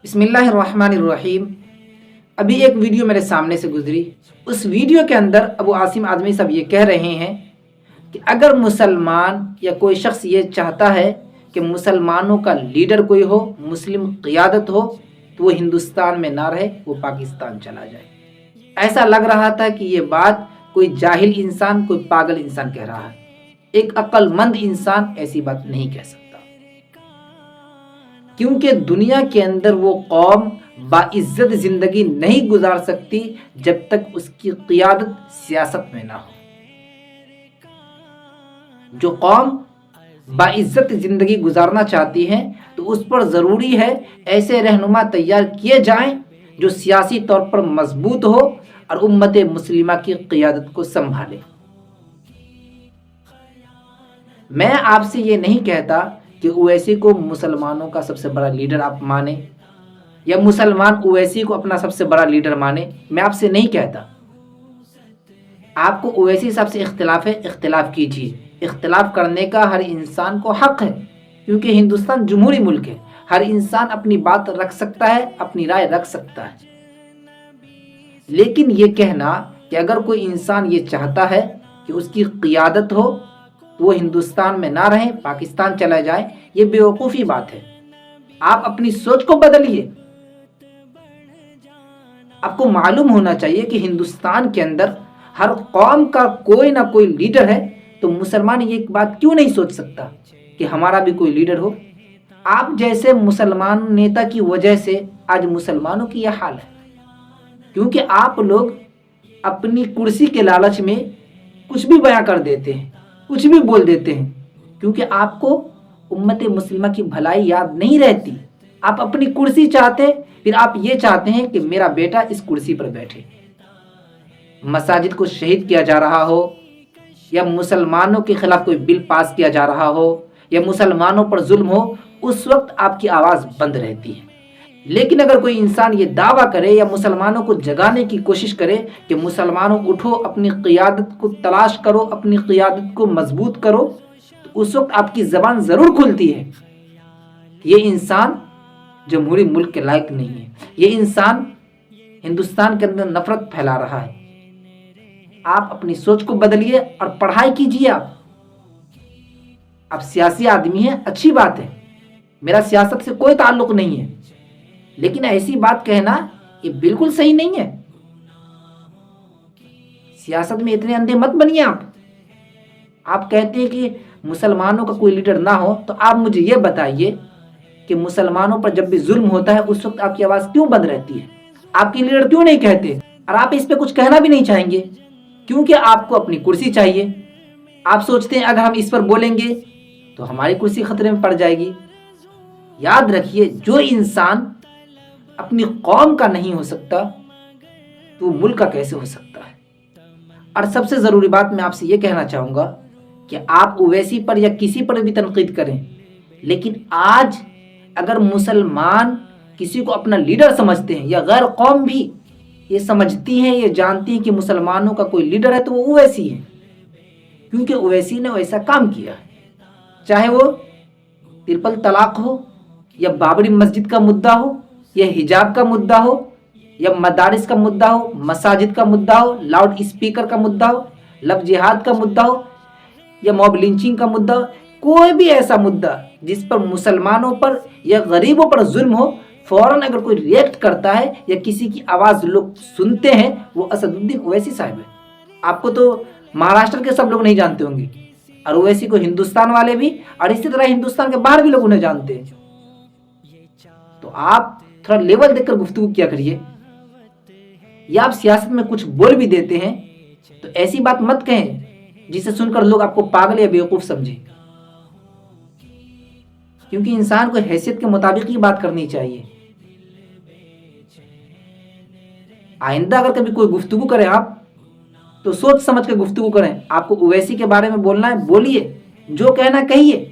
بسم اللہ الرحمن الرحیم۔ ابھی ایک ویڈیو میرے سامنے سے گزری، اس ویڈیو کے اندر ابو عاصم آدمی صاحب یہ کہہ رہے ہیں کہ اگر مسلمان یا کوئی شخص یہ چاہتا ہے کہ مسلمانوں کا لیڈر کوئی ہو، مسلم قیادت ہو، تو وہ ہندوستان میں نہ رہے، وہ پاکستان چلا جائے۔ ایسا لگ رہا تھا کہ یہ بات کوئی جاہل انسان، کوئی پاگل انسان کہہ رہا ہے۔ ایک عقل مند انسان ایسی بات نہیں کہہ سکتا، کیونکہ دنیا کے اندر وہ قوم باعزت زندگی نہیں گزار سکتی جب تک اس کی قیادت سیاست میں نہ ہو۔ جو قوم باعزت زندگی گزارنا چاہتی ہے تو اس پر ضروری ہے ایسے رہنما تیار کیے جائیں جو سیاسی طور پر مضبوط ہو اور امت مسلمہ کی قیادت کو سنبھالے۔ میں آپ سے یہ نہیں کہتا کہ اویسی کو مسلمانوں کا سب سے بڑا لیڈر آپ مانیں یا مسلمان اویسی کو اپنا سب سے بڑا لیڈر مانیں، میں آپ سے نہیں کہتا۔ آپ کو اویسی صاحب سے اختلاف ہے، اختلاف کیجیے۔ اختلاف کرنے کا ہر انسان کو حق ہے، کیونکہ ہندوستان جمہوری ملک ہے، ہر انسان اپنی بات رکھ سکتا ہے، اپنی رائے رکھ سکتا ہے۔ لیکن یہ کہنا کہ اگر کوئی انسان یہ چاہتا ہے کہ اس کی قیادت ہو تو وہ ہندوستان میں نہ رہیں، پاکستان چلا جائے، یہ بیوقوفی بات ہے۔ آپ اپنی سوچ کو بدلیے۔ آپ کو معلوم ہونا چاہیے کہ ہندوستان کے اندر ہر قوم کا کوئی نہ کوئی لیڈر ہے، تو مسلمان یہ بات کیوں نہیں سوچ سکتا کہ ہمارا بھی کوئی لیڈر ہو؟ آپ جیسے مسلمان نیتا کی وجہ سے آج مسلمانوں کی یہ حال ہے، کیونکہ آپ لوگ اپنی کرسی کے لالچ میں کچھ بھی بیان کر دیتے ہیں، کچھ بھی بول دیتے ہیں، کیونکہ آپ کو امت مسلمہ کی بھلائی یاد نہیں رہتی۔ آپ اپنی کرسی چاہتے، پھر آپ یہ چاہتے ہیں کہ میرا بیٹا اس کرسی پر بیٹھے۔ مساجد کو شہید کیا جا رہا ہو، یا مسلمانوں کے خلاف کوئی بل پاس کیا جا رہا ہو، یا مسلمانوں پر ظلم ہو، اس وقت آپ کی آواز بند رہتی ہے۔ لیکن اگر کوئی انسان یہ دعویٰ کرے یا مسلمانوں کو جگانے کی کوشش کرے کہ مسلمانوں اٹھو، اپنی قیادت کو تلاش کرو، اپنی قیادت کو مضبوط کرو، تو اس وقت آپ کی زبان ضرور کھلتی ہے۔ یہ انسان جمہوری ملک کے لائق نہیں ہے، یہ انسان ہندوستان کے اندر نفرت پھیلا رہا ہے۔ آپ اپنی سوچ کو بدلیے اور پڑھائی کیجیے۔ آپ سیاسی آدمی ہیں، اچھی بات ہے، میرا سیاست سے کوئی تعلق نہیں ہے، لیکن ایسی بات کہنا یہ بالکل صحیح نہیں ہے۔ سیاست میں اتنے اندھے مت بنیے۔ آپ کہتے ہیں کہ مسلمانوں کا کوئی لیڈر نہ ہو، تو آپ مجھے یہ بتائیے کہ مسلمانوں پر جب بھی ظلم ہوتا ہے اس وقت آپ کی آواز کیوں بند رہتی ہے؟ آپ کے لیڈر کیوں نہیں کہتے؟ اور آپ اس پہ کچھ کہنا بھی نہیں چاہیں گے، کیونکہ آپ کو اپنی کرسی چاہیے۔ آپ سوچتے ہیں اگر ہم اس پر بولیں گے تو ہماری کرسی خطرے میں پڑ جائے گی۔ یاد رکھیے، جو انسان اپنی قوم کا نہیں ہو سکتا تو وہ ملک کا کیسے ہو سکتا ہے؟ اور سب سے ضروری بات میں آپ سے یہ کہنا چاہوں گا کہ آپ اویسی پر یا کسی پر بھی تنقید کریں، لیکن آج اگر مسلمان کسی کو اپنا لیڈر سمجھتے ہیں یا غیر قوم بھی یہ سمجھتی ہیں، یہ جانتی ہیں کہ مسلمانوں کا کوئی لیڈر ہے، تو وہ اویسی ہے، کیونکہ اویسی نے ایسا کام کیا ہے۔ چاہے وہ ترپل طلاق ہو، یا بابری مسجد کا مدعا ہو، یا حجاب کا مدعا ہو، یا مدارس کا مدعا ہو، مساجد کا مدعا ہو، لاؤڈ اسپیکر کا مدعا ہو، لو جہاد کا مدعا ہو، یا موب لنچنگ کا مدعا ہو، کوئی بھی ایسا مدعا جس پر مسلمانوں پر یا غریبوں پر ظلم ہو، فوراً اگر کوئی ریئیکٹ کرتا ہے یا کسی کی آواز لوگ سنتے ہیں، وہ اسد الدین اویسی صاحب ہے۔ آپ کو تو مہاراشٹر کے سب لوگ نہیں جانتے ہوں گے، اور اویسی کو ہندوستان والے بھی، اور اسی طرح ہندوستان کے باہر بھی لوگ انہیں جانتے ہیں۔ تو آپ تھوڑا لیول دیکھ کر گفتگو کیا کریے۔ یا آپ سیاست میں کچھ بول بھی دیتے ہیں تو ایسی بات مت کہیں جسے سن کر لوگ آپ کو پاگل یا بیوقوف سمجھیں، کیونکہ انسان کو حیثیت کے مطابق ہی بات کرنی چاہیے۔ آئندہ اگر کبھی کوئی گفتگو کریں آپ تو سوچ سمجھ کے گفتگو کریں۔ آپ کو اویسی کے بارے میں بولنا ہے، بولیے، جو کہنا کہیے۔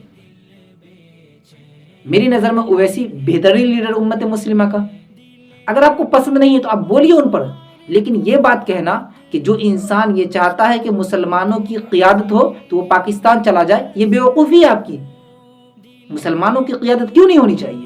میری نظر میں اویسی بہترین لیڈر امت مسلمہ کا۔ اگر آپ کو پسند نہیں ہے تو آپ بولیے ان پر، لیکن یہ بات کہنا کہ جو انسان یہ چاہتا ہے کہ مسلمانوں کی قیادت ہو تو وہ پاکستان چلا جائے، یہ بیوقوفی ہے آپ کی۔ مسلمانوں کی قیادت کیوں نہیں ہونی چاہیے؟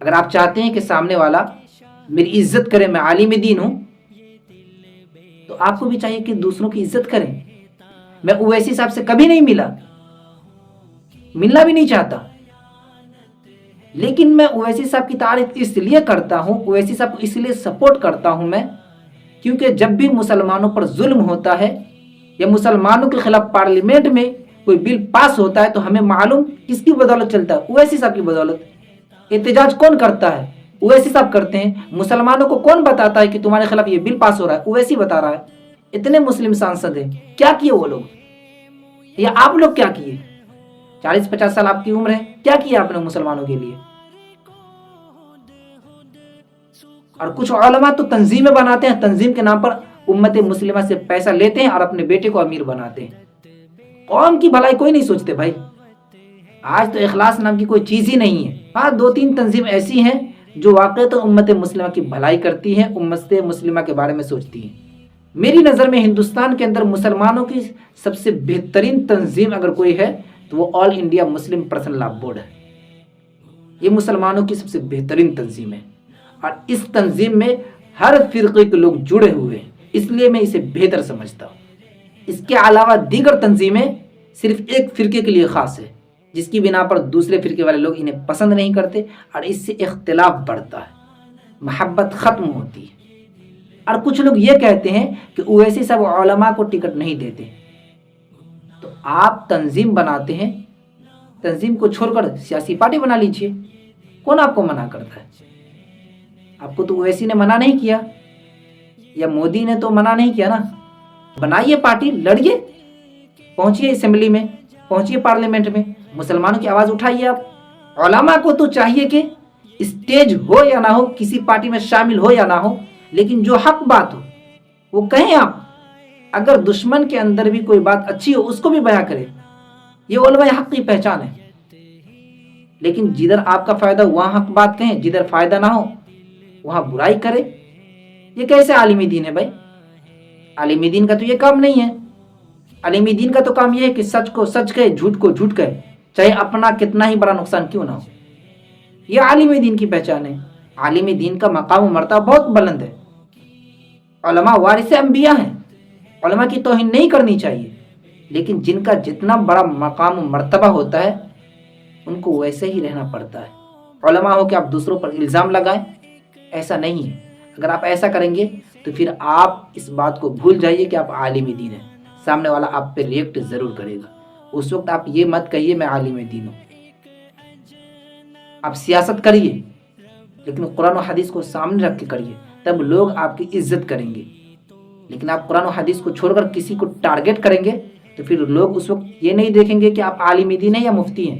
اگر آپ چاہتے ہیں کہ سامنے والا میری عزت کرے، میں عالم دین ہوں، تو آپ کو بھی چاہیے کہ دوسروں کی عزت کریں۔ میں اویسی صاحب سے کبھی نہیں ملنا بھی نہیں چاہتا، لیکن میں اویسی صاحب کی تعریف اس لیے کرتا ہوں، اویسی صاحب کو اس لیے سپورٹ کرتا ہوں میں، کیونکہ جب بھی مسلمانوں پر ظلم ہوتا ہے یا مسلمانوں کے خلاف پارلیمنٹ میں کوئی بل پاس ہوتا ہے تو ہمیں معلوم کس کی بدولت چلتا ہے؟ اویسی صاحب کی بدولت۔ احتجاج کون کرتا ہے؟ اویسی صاحب کرتے ہیں۔ مسلمانوں کو کون بتاتا ہے کہ تمہارے خلاف یہ بل پاس ہو رہا ہے؟ اویسی بتا رہا ہے۔ اتنے مسلم سانسد ہیں، کیا کیے وہ لوگ؟ یا آپ لوگ کیا کیے؟ 40-50 سال آپ کی عمر ہے، کیا کیا آپ نے مسلمانوں کے لیے؟ اور کچھ علماء تو تنظیمیں بناتے ہیں، تنظیم کے نام پر امت مسلمہ سے پیسہ لیتے ہیں اور اپنے بیٹے کو امیر بناتے ہیں۔ قوم کی بھلائی کوئی نہیں سوچتے بھائی۔ آج تو اخلاص نام کی کوئی چیز ہی نہیں ہے۔ ہاں 2-3 تنظیم ایسی ہیں جو واقع تو امت مسلمہ کی بھلائی کرتی ہیں، امت مسلمہ کے بارے میں سوچتی ہیں۔ میری نظر میں ہندوستان کے اندر مسلمانوں کی سب سے بہترین تنظیم اگر کوئی ہے تو وہ all India Muslim personal law board ہے۔ یہ مسلمانوں کی سب سے بہترین تنظیم ہے، اور اس تنظیم میں ہر فرقے کے لوگ جڑے ہوئے ہیں، اس لیے میں اسے بہتر سمجھتا ہوں۔ اس کے علاوہ دیگر تنظیمیں صرف ایک فرقے کے لیے خاص ہے، جس کی بنا پر دوسرے فرقے والے لوگ انہیں پسند نہیں کرتے، اور اس سے اختلاف بڑھتا ہے، محبت ختم ہوتی ہے۔ اور کچھ لوگ یہ کہتے ہیں کہ اویسی صاحب علماء کو ٹکٹ نہیں دیتے، تو آپ تنظیم بناتے ہیں، تنظیم کو چھوڑ کر سیاسی پارٹی بنا لیجئے، کون آپ کو منع کرتا ہے؟ آپ کو تو اویسی نے منع نہیں کیا، یا مودی نے تو منع نہیں کیا نا۔ بنائیے پارٹی، لڑیے، پہنچیے اسمبلی میں، پہنچیے پارلیمنٹ میں، مسلمانوں کی آواز اٹھائیے۔ آپ علماء کو تو چاہیے کہ اسٹیج ہو یا نہ ہو، کسی پارٹی میں شامل ہو یا نہ ہو، لیکن جو حق بات ہو وہ کہیں۔ آپ اگر دشمن کے اندر بھی کوئی بات اچھی ہو اس کو بھی بیان کرے، یہ علماء حق کی پہچان ہے۔ لیکن جدھر آپ کا فائدہ ہو وہاں حق بات کہیں، جدھر فائدہ نہ ہو وہاں برائی کرے، یہ کیسے عالمی دین ہے بھائی؟ عالمی دین کا تو یہ کام نہیں ہے۔ عالمی دین کا تو کام یہ ہے کہ سچ کو سچ کہے، جھوٹ کو جھوٹ کہے، چاہے اپنا کتنا ہی بڑا نقصان کیوں نہ ہو۔ یہ عالمی دین کی پہچان ہے۔ عالمی دین کا مقام و مرتبہ بہت بلند ہے۔ علماء وارث انبیاء ہیں، علماء کی توہین نہیں کرنی چاہیے، لیکن جن کا جتنا بڑا مقام و مرتبہ ہوتا ہے ان کو ویسے ہی رہنا پڑتا ہے۔ علماء ہو کہ آپ دوسروں پر الزام لگائیں، ایسا نہیں ہے۔ اگر آپ ایسا کریں گے تو پھر آپ اس بات کو بھول جائیے کہ آپ عالم دین ہیں، سامنے والا آپ پہ ریئیکٹ ضرور کرے گا۔ اس وقت آپ یہ مت کہیے میں عالم دین ہوں۔ آپ سیاست کریے لیکن قرآن و حدیث کو سامنے رکھ کے کریے، تب لوگ آپ کی عزت کریں گے۔ لیکن آپ قرآن و حدیث کو چھوڑ کر کسی کو ٹارگٹ کریں گے تو پھر لوگ اس وقت یہ نہیں دیکھیں گے کہ آپ عالم دین ہیں یا مفتی ہیں،